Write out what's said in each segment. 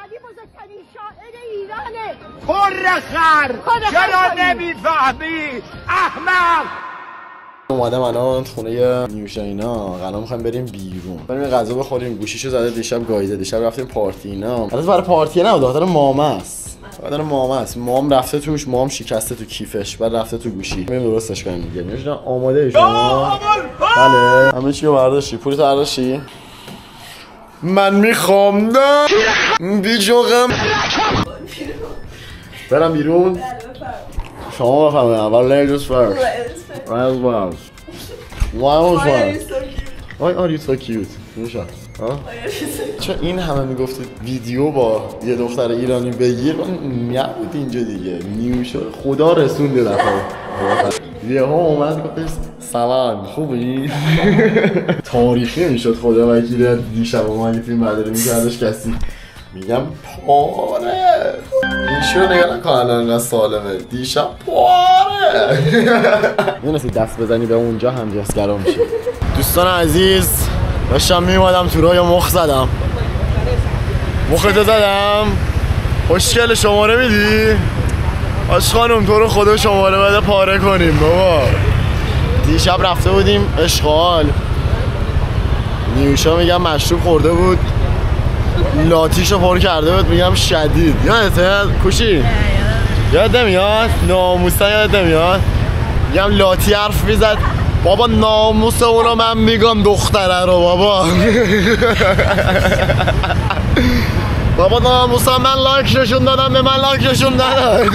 علی بزرگترین شاعر ایرانه. پرخر چرا نمیفهمی احمق؟ اومدم الان خونه نیوشا اینا، قرار می‌خوایم بریم بیرون، بریم غذا بخوریم. گوشیشو زده دیشب گاییده، دیشب رفتیم پارتی اینا. البته برای پارتی نه، دختر مامه است. دختر مامه است. مام رفته توش، مام شکسته تو کیفش، بعد رفته تو گوشی. بریم درستش کنیم دیگه. نیوشا آماده ای شما؟ بله. همه چی رو برداشتی؟ پولت برداشتی؟ من میخوام نه بیجوغم برم بیرون. شما بفهمید اول ladies first. Right well. Why are you so cute? نیوشا چون این همه میگفتید ویدیو با یه دختر ایرانی بگیر، نبود اینجا دیگه. نیوشا خدا رسونده دفعه یه ها اومد گفت سلام خوبی؟ تاریخی میشد خدا وکیلی. دیشب اومد فیلم برداری میکردش کسی، میگم پاره این شو نگاه نکن الان انقدر سالمه. دیشب پاره میدونستی دست بزنی به اونجا هم جسگرا میشی. دوستان عزیز داشتم میومدم تو راه مخ زدم. مختو زدم. خوشگل شماره میدی؟ آش خانم تو رو خدا شماره بده پاره کنیم بابا. دیشب رفته بودیم اشغال، نیوشا میگم مشروب خورده بود، لاتیشو پر کرده بود، میگم شدید. یادته کوشی؟ یادت نمیاد؟ ناموسا یادت نمیاد؟ میگم لاتی حرف میزد. بابا ناموس اونو من میگم دختره رو بابا. بابا ناموسا من لایک نشون دادم، به من لایک نشون نداد.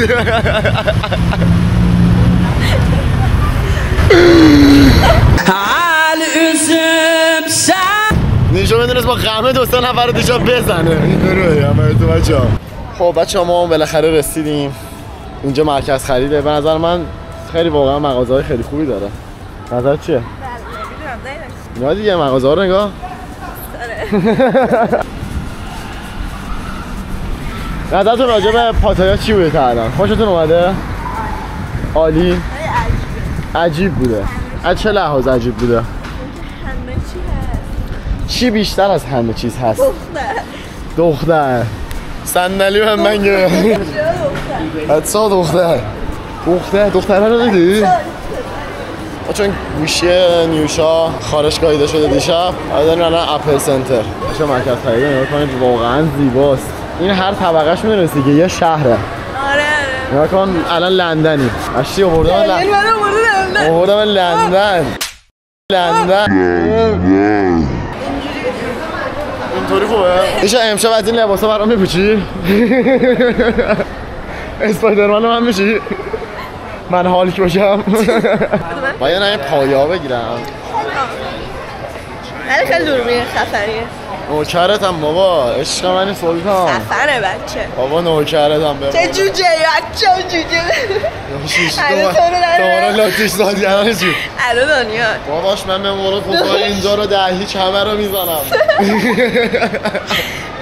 نیشو میدونست با غمه دو سه نفر دیشا بزنه. این بروه همه تو بچه ها. خب بچه ها ما بالاخره رسیدیم. اینجا مرکز خریده. به نظر من خیلی واقعا مغازه های خیلی خوبی داره. نظر چیه؟ نمیدونم نه دیگه مغازه ها رو نگاه. نظرتون راجع به پاتایا چی بوده تا الان؟ خوشتون اومده؟ عالی؟ عجیب بوده. از چه لحاظ عجیب بوده؟ همه چی هست. چی بیشتر از همه چیز هست؟ دختر صندلی هم من گرم. حدسا دختره رو دیدی؟ چون گوشی نیوشا خارشگاهیده شده دیشب. داریم الان اپل سنتر چه مرکز خریده. نگاه کنید واقعا زیباست. این هر طبقهش میدونستی که یه شهره. آره نگاه کن الان لندنی. اشتی آوردم لندن. اینطوری خوبه؟ ایشا امشب از این لباسا برام میپوچی؟ اسپایدرمن من میشی؟ من هالک باشم؟ باید این پایه ها بگیرم. ولی خیلی دوربین خفنیه. نوکرتم بابا، عشق منی سلطان. خفنه بچه بابا نوکرتم بابا. چه جوجه بچه جوجه. دوباره لاتیش زادی الان چی؟ الو دنیا باباش من به مورد خوبا اینجا رو ده هیچ همه رو میزنم.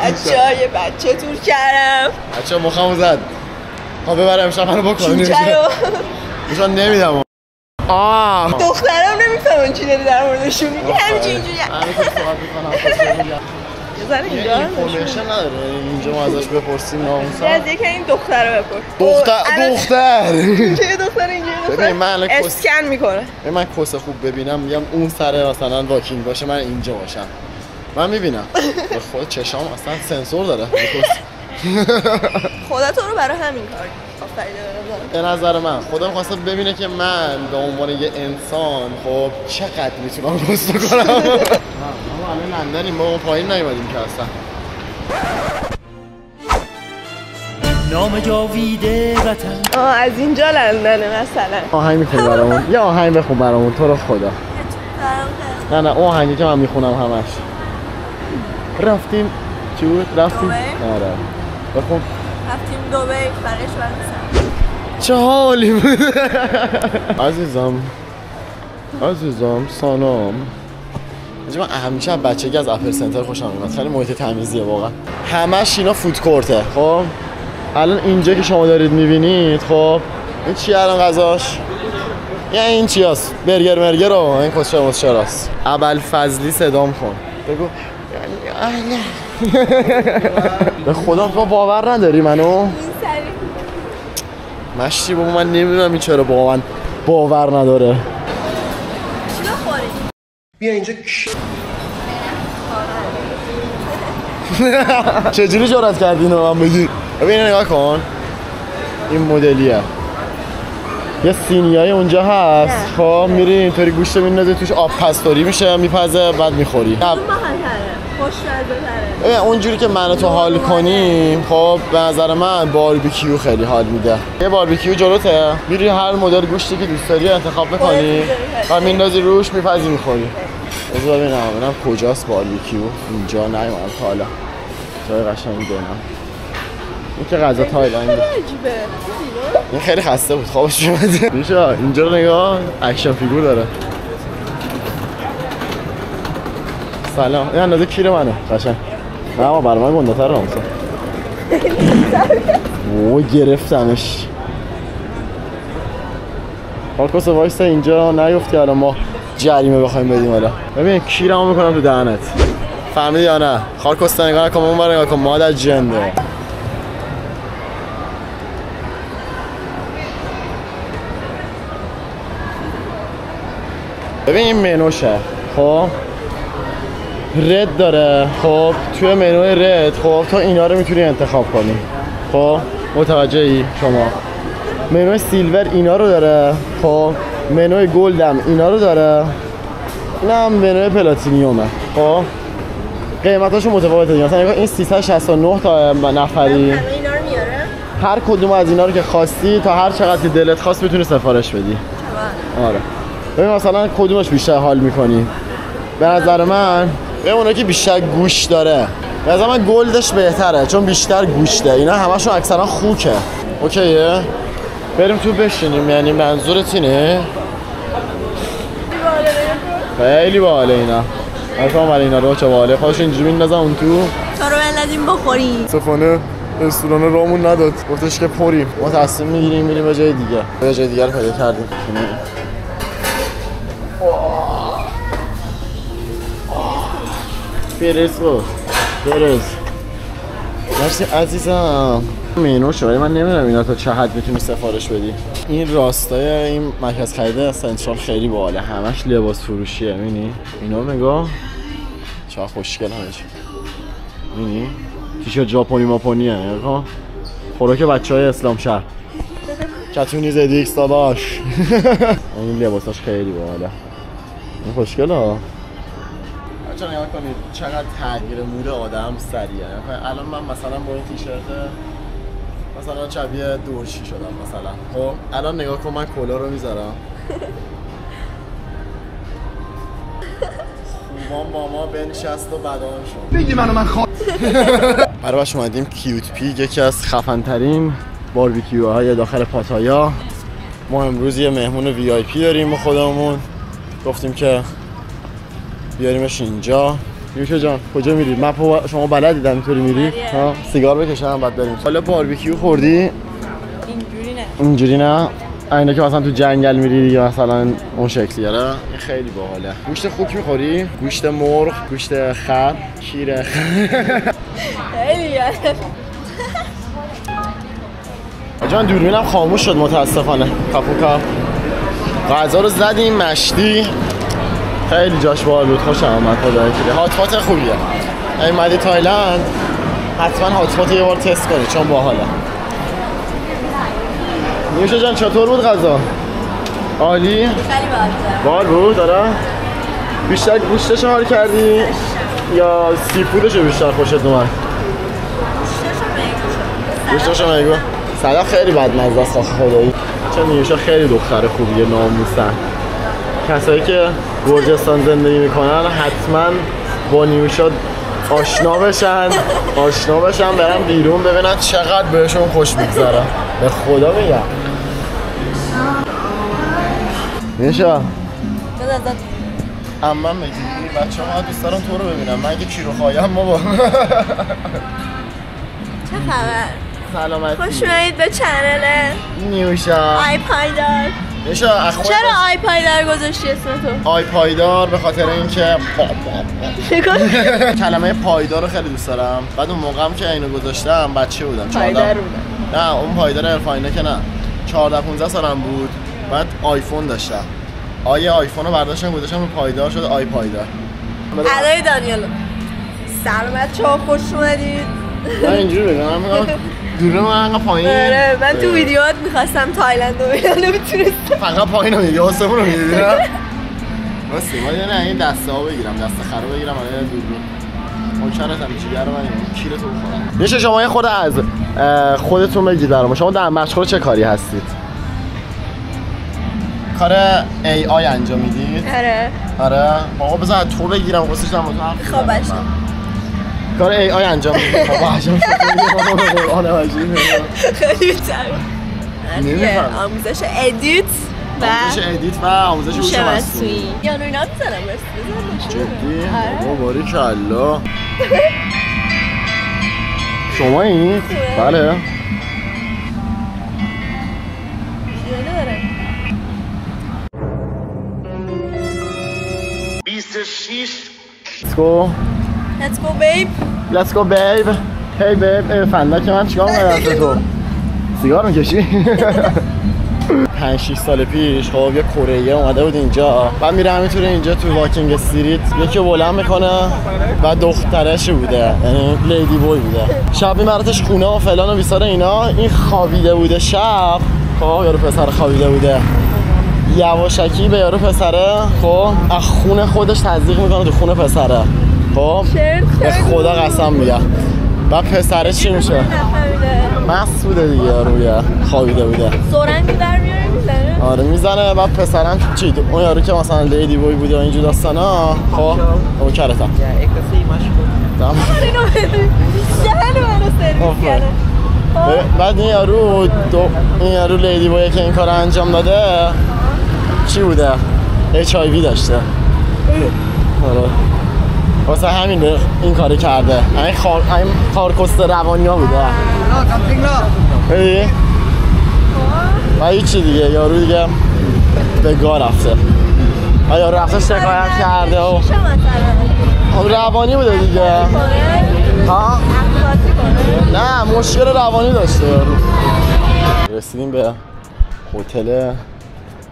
بچه یه بچه تور کردم. بچه مخمو زد. ها ببرم امشب منو بکنیم. جوجه رو میشان نمیدم. دخترم نمیفهمن چی داری در موردشون میگی. همچین اینجوری یه ذره اینجا اینفورمیشن نداره اینجا ما ازش بپرسیم ناموسا. از یکی این دختره بپرس. دختر چه دختر اینجا ببین من اسکن میکنه. من کس خوب ببینم میگم اون سر مثلا واکینگ باشه من اینجا باشم. من میبینم به خود چشام اصلا سنسور داره. خدا تو رو برای همین کار آفریده به نظر من خدا می‌خواسته ببینه که من به عنوان یه انسان خب چقدر میتونم پست کنم. ما الان لندنیم، ما پایین نیومدیم که اصلا. نام جاویده وطن. از اینجا لندنه مثلا. آهنگ میخونی برامون؟ یه آهنگ بخون برامون تو رو خدا. نه اون آهنگی که من میخونم همش. رفتیم چی بود؟ رفتیم؟ آره بخون. رفتیم دبی برایش برسیم. چه حالی بود. عزیزم سلام. من همیشه بچگی از اپل سنتر خوشم میاد. خیلی محیط تمیزیه واقعا. همش اینا فود کورته. خب الان اینجا که شما دارید میبینید خب این چیه الان غذاش؟ یعنی این چی هست؟ برگر رو این کسچه مستشار هست. ابوالفضلی صدام کن بگو. یعنی به خدا تو باور نداری منو؟ این سری مشتی بابا من نمیدونم این چرا با من باور نداره. چی بخوریم؟ بیا اینجا چجوری جرأت کردی اینو من بگی؟ ببین نگاه کن این مدلیه یه سینیای اونجا هست خب میری اینطوری گوشت میندازی توش آب پستوری میشه میپزه بعد میخوری. اون باحال‌تره خوشمزه‌تره. اونجوری که من و تو حال کنیم خب به نظر من باربیکیو خیلی حال میده. یه باربیکیو جلوته میری هر مدل گوشتی که دوست داری انتخاب میکنی و میندازی روش میپزی میخوری. بذار ببینم کجاست باربیکیو. اینجا نیومدم تا حالا. جای قشنگی دارم. این که غذا تایلند. عجیبه. این خیلی خسته بود خوابش میاد. میشه اینجا رو نگاه اکشن فیگور داره. سلام. این اندازه کیر منه قشنگ. نه اما برای من گنده‌تر رامسا. اوه گرفتمش. خاکوس وایستا اینجا نیفتی الان ما جریمه بخوایم بدیم حالا. ببین کیرمو میکنم تو دهنت. فهمیدی یا نه؟ خاکوس نگاه نکن اون برای نگاه کن مادر جنده. ببین این منوشه خب رد داره خب توی منوی رد خب تو اینا رو میتونی انتخاب کنی خب متوجهی شما. منوی سیلور اینا رو داره خب منوی گلدم اینا رو داره این هم منوی پلاتینیومه خب قیمتاشو متفاوته مثلا این 369 تا نفری اینا رو میاره هر کدوم از اینا رو که خواستی تا هر چقدر که دلت خواست میتونی سفارش بدی. آره ببین مثلا کدومش بیشتر حال میکنی؟ به نظر من به اونایی که بیشتر گوش داره به نظر من گلدش بهتره چون بیشتر گوشته اینا همشون اکثرا خوکه. اوکیه بریم تو بشینیم یعنی منظورت اینه؟ خیلی باحاله اینا. مثلا برای اینا رو چه باحاله خواهش اینجوری میندازم اون تو رو بندازیم بخوریم. صفانه رستوران رامون نداد گفتش که پریم ما تصمیم میگیریم میریم به جای دیگه. به جای دیگه رو پیدا کردیم. برز مرسی عزیزم. مینوشه ولی من نمیدونم اینا تا چه حد میتونی سفارش بدی. این راستای این مرکز خرید سنترال خیلی باحاله همش لباس فروشیه. میبینی اینا نگاه چقدر خوشگل همش. میبینی تیشرت ژاپنی ماپونیه نگاه خوراک بچهای اسلام شهر کتونی زدی ایکس داداش. این لباساش خیلی باحاله. این خوشگله ها. بچه نگاه کنید چقدر تغییر مود آدم سریعه. الان من مثلا با این تیشرت مثلا شبیه دورشی شدم مثلا خب الان نگاه کن من کلا رو میذارم خوبان با ما بنشست و بدان شد بگی منو من خواه برای باش اومدیم کیوت پیگ یکی از خفن ترین باربیکیوهای داخل پاتایا. ما امروز یه مهمون وی آی پی داریم با خودمون گفتیم که بیاریمش اینجا. یوشا جان کجا میری؟ مپو شما بلدید اینطوری میری؟ ها سیگار بکشم بعد بریم. حالا باربیکیو خوردی؟ اینجوری نه. اینجوری نه. اینا که مثلا تو جنگل میری دیگه مثلا اون شکلی آره. این خیلی باحاله. گوشت خوک میخوری؟ گوشت مرغ، گوشت خر، شیر خیلی جالب. جان دوربینم خاموش شد متاسفانه. کاپوکا غذا رو زدیم مشتی خیلی جاش باحال بود خوشم اومد خدای که هاتپات خوبیه. اگه اومدی تایلند حتما هاتپات یه بار تست کنی چون باحاله. نیوشا جان چطور بود غذا؟ عالی؟ خیلی باحال بود داره؟ بیشتر گوشتش حال کردی یا سی فودش بیشتر خوشت اومد؟ گوشتش میگو صدا خیلی بدمزه است خدایی. چون نیوشا خیلی دختر خوبیه ناموسن. کسایی که گرجستان زندگی میکنن حتما با نیوشا آشنا بشن برن بیرون ببینن چقدر بهشون خوش میگذره. به خدا میگم نیوشا عمم میگی بچه ها دوست دارم تو رو ببینم من اگه کیلو خواهیم بابا. چه خبر؟ سلامتی. خوش اومدید به چنل نیوشا آی پایدار. چرا آیپایدار گذاشتی اسم تو؟ آیپایدار به خاطر اینکه کلمه پایدار رو خیلی دوست دارم. بعد اون موقعم که اینو گذاشتم بچه بودم. پایدار بودم. نه اون پایدار ارفاینه که نه. 14-15 سالم بود. بعد آیفون داشتم. آیفون رو برداشتم گذاشتم رو پایدار شد آیپایدار. ادای دانیال. سلام بچه‌ها خوش اومدید. من اینجوری بگم دوره من انقدر پایین. آره من تو ویدیوهات می‌خواستم تایلند رو بگم نمیتونستم. فقط پایین رو میگی آسمون رو میگی نه؟ راستی ما نه این دسته ها بگیرم دسته خرو بگیرم برای دوربین. ماکرتم چیگر رو من کیره تو بخورم. میشه شما یه خود از خودتون بگید برام. شما در مشغول چه کاری هستید؟ کار AI انجام میدید؟ آره. آقا بذار تو بگیرم قصهش دارم با تو حرف خب باشه. کار AI انجام میدید. بابا عجب خیلی بهتره. آموزش ادیت و آموزش هوش مصنوعی. یا اینا میذارم راستی. جدی؟ بابا باریکالله. شما این؟ بله. 26. Let's go babe. Let's go babe. Hey babe. فندک من چیکار می‌کنی تو؟ سیگار می‌کشی؟ 5-6 سال پیش خب یه کره‌ای اومده بود اینجا. بعد میره همینطوری اینجا تو واکینگ استریت یکی بلند میکنه و دخترش بوده، یعنی لیدی بوی بوده. شب میبرتش خونه و فلان و بیسار اینا. این خوابیده بوده شب. خب یارو پسر خوابیده بوده. یواشکی به یارو پسره خب از خونه خودش تزریق میکنه تو خونه پسره. خب به خدا قسم میگم. بعد پسره چی میشه؟ مست بوده دیگه یارویه خوابیده بوده. سرنگی در میاره میزنه؟ آره میزنه. بعد پسرم چی؟ اون یارو که مثلا لیدی بوی بوده و اینجور داستانا خب اون کرتا اینو بده شهر منو سرویس کرده. بعد این یارو لیدی بویه که این کار انجام داده چی بوده؟ HIV داشته. آره واسه همین این کاری کرده. این خارکست روانی ها بوده. ببین و هیچی دیگه یارو دیگه به گاه رفته. یارو رفته شکایت کرده و روانی بوده دیگه. ها؟ نه مشکل روانی داشته یارو. رسیدیم به هتل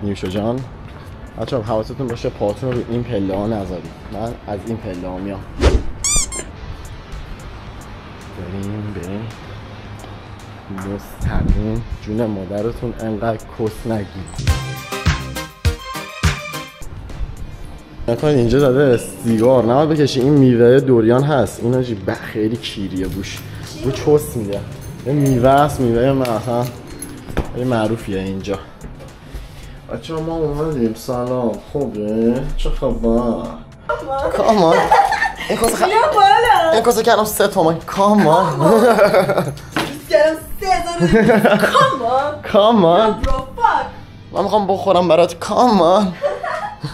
نیوشا جان. بچه‌ها حواستون باشه پاتون رو این پله ها نذارید. من از این پله ها میام. بریم مستقیم. جون مادرتون انقدر کس نگید. نکنید اینجا زده سیگار نباید بکشی. این میوه دوریان هست. این آجی خیلی کیریه بوش چس میده. این میوه هست. میوه مثلا معروفیه اینجا. بچه ما اومدیم. سلام خوبه؟ چه خبر؟ کامان این کسه کردم 3 تومن. کامان کامان من میخوام بخورم برات. کامان یه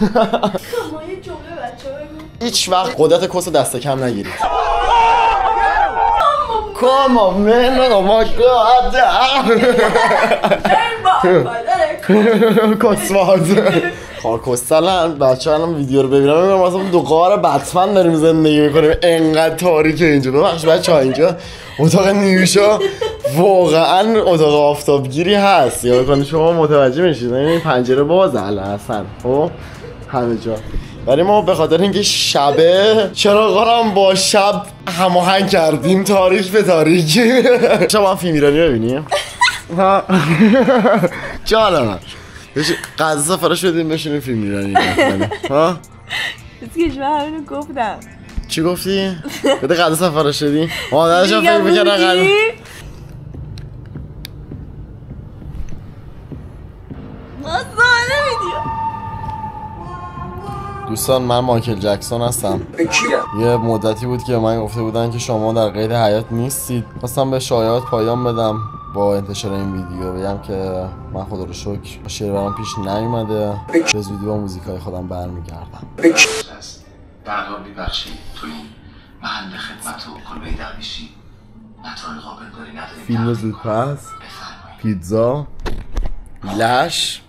جمله بچه بگو. هیچ وقت قدرت کس دست کم نگیرید. کامان من oh my god کسواز خارکستلن. بچه الان ویدیو رو ببینم میگم مثلا دو قار بتمن داریم زندگی میکنیم. انقدر تاریکه اینجا. ببخش بچه ها اینجا اتاق نیوشا واقعا اتاق آفتابگیری هست. یا بکنید شما متوجه میشید این پنجره بازه اصلا خب همه جا. ولی ما به خاطر اینکه شبه چراغا هم با شب هماهنگ کردیم تاریک به تاریک. شما هم فیلم ایرانی ببینیم. جانم غذا سفارش بدیم بشینیم فیلم ایرانی ها. چیزی که شما همینو گفتم. چی گفتی؟ بده غذا سفارش بدیم. مادرشم فکر می‌کردن غذا. دوستان من مایکل جکسون هستم. یه مدتی بود که من گفته بودن که شما در قید حیات نیستید. خواستم به شایعات پایان بدم با انتشار این ویدیو بگم که من خدا رو شکر شعر برام پیش نیومده. به زودی با موزیکای خودم برمیگردم. درها میبخشید تو این محل خدمت و کلبه درویشی نتای قابل داری نداریم. فیلم زودپس، پیتزا، لش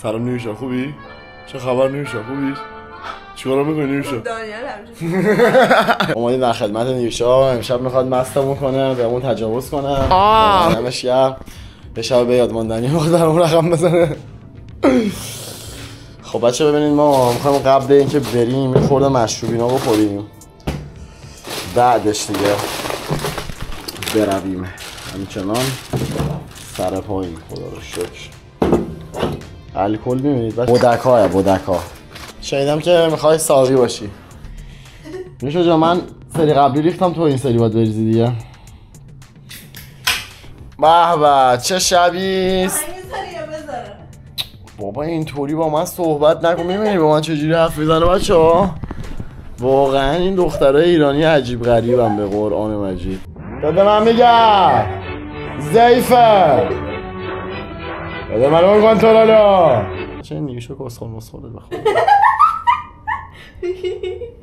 سلام نیوشا، خوبی؟ چه خبر نیوشا، خوبی؟ چیکار میکنی نیوشا؟ دانیال همچنین اومدیم در خدمت نیوشا. امشب میخواد مستمون کنه، بهمون تجاوز کنه. همش یه شب به یاد ماندنی میخواد برامون رقم بزنه. خب بچه ببینید ما میخوایم قبل اینکه بریم یه خورده مشروبینا بخوریم، بعدش دیگه برویم همچنان سر پایین. خدا رو شکر. الکل میبینید بودکا بودکا. شنیدم که میخوای ساقی باشی. نیوشا جان من سری قبلی ریختم، تو این سری باید بریزی دیگه. به به چه شبیست. بابا اینطوری با من صحبت نکن. میبینی با من چجوری حرف میزنه بچه ها؟ واقعا این دخترای ایرانی عجیب غریبم به قرآن مجید. داده من میگم زیفه داده منو بکن تو لالا. چه نیوشا کسخال مسخاله بخواه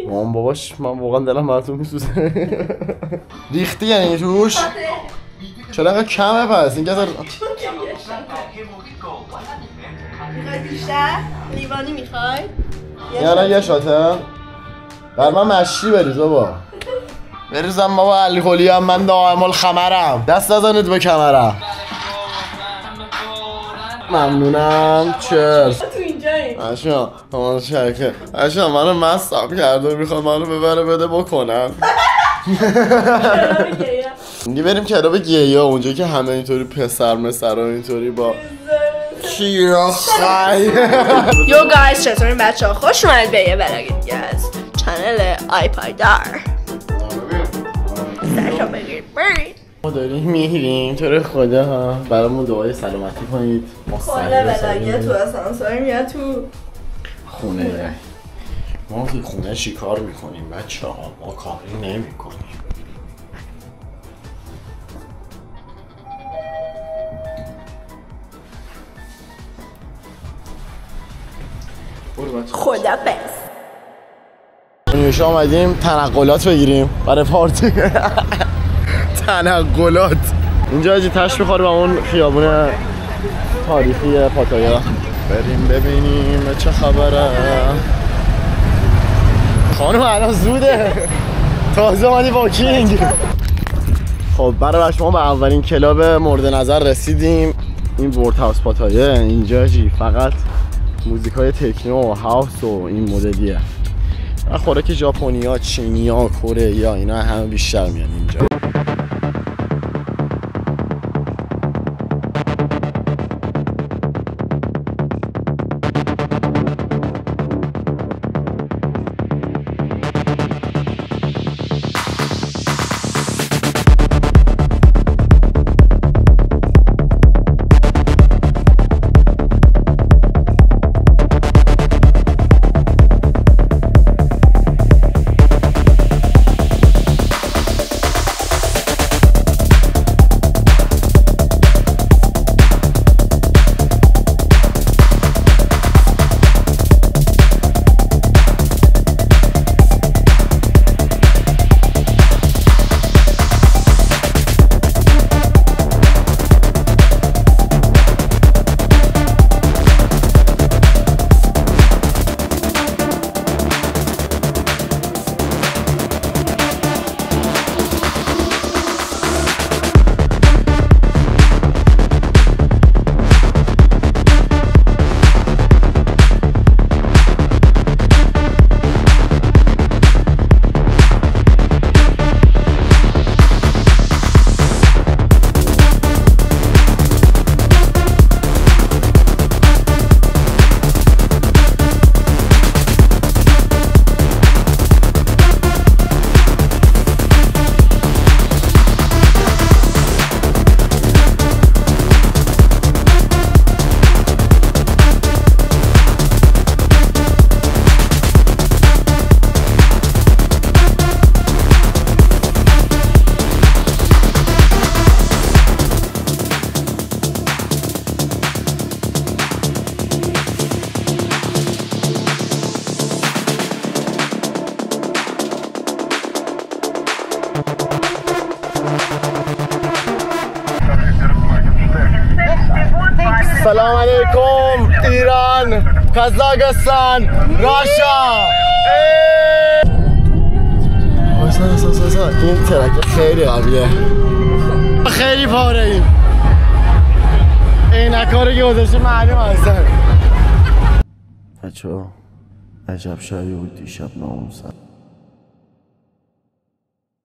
مام باباش. من واقعا دلم براتون میسوزه. ریختی یعنی توش؟ چرا اینقدر کمه پس؟ این میخوای بیشتر؟ لیوانی میخوای؟ یعنی یه شاته؟ بر من مشتی بریز بابا. بریزم بابا الکلی هم من دائم الخمرم. دست نزنید به کمرم. ممنونم. چرس تو اینجایی اشا همان شرکه اشا منو مستم کرده میخواد منو ببره بده بکنم. دیگه بریم کلاب گیا اونجا که همه اینطوری پسر مسرا اینطوری با کیرا خای. یو گایز چطورین بچه ها؟ خوش اومدید به یه بلاگ دیگه از چنل آیپایدار. سرشو بگیرید برید. ما داریم میریم تو رو خدا ها. برامون دعای سلامتی کنید. ما کل بلاگه تو اسانسور میاد تو خونه. ما تو خونه شکار میکنیم بچه ها، ما کاری نمی کنیم. خدا بس. نیوشا آمدیم تنقلات بگیریم برای پارتی. تنقلات اینجا اجی تشت میخواره با اون خیابون تاریخی پاتایا. بریم ببینیم چه خبره. خانم الان زوده، تازه اومدی واکینگ. خب برای شما به اولین کلاب مورد نظر رسیدیم. این ورد هاوس پاتایا. اینجا جی فقط موزیک های تکنو و هاوس و این مدلیه. خوراک ژاپنیا، چینیا، کره اینا همه بیشتر میان اینجا. سلام علیکم. ایران، کازاکستان، راشا. این ترک خیلی قویه، خیلی پاره. این عینک‌ها رو که گذاشته معلوم هستن. بچه‌ها عجب شبی بود دیشب ناموسن.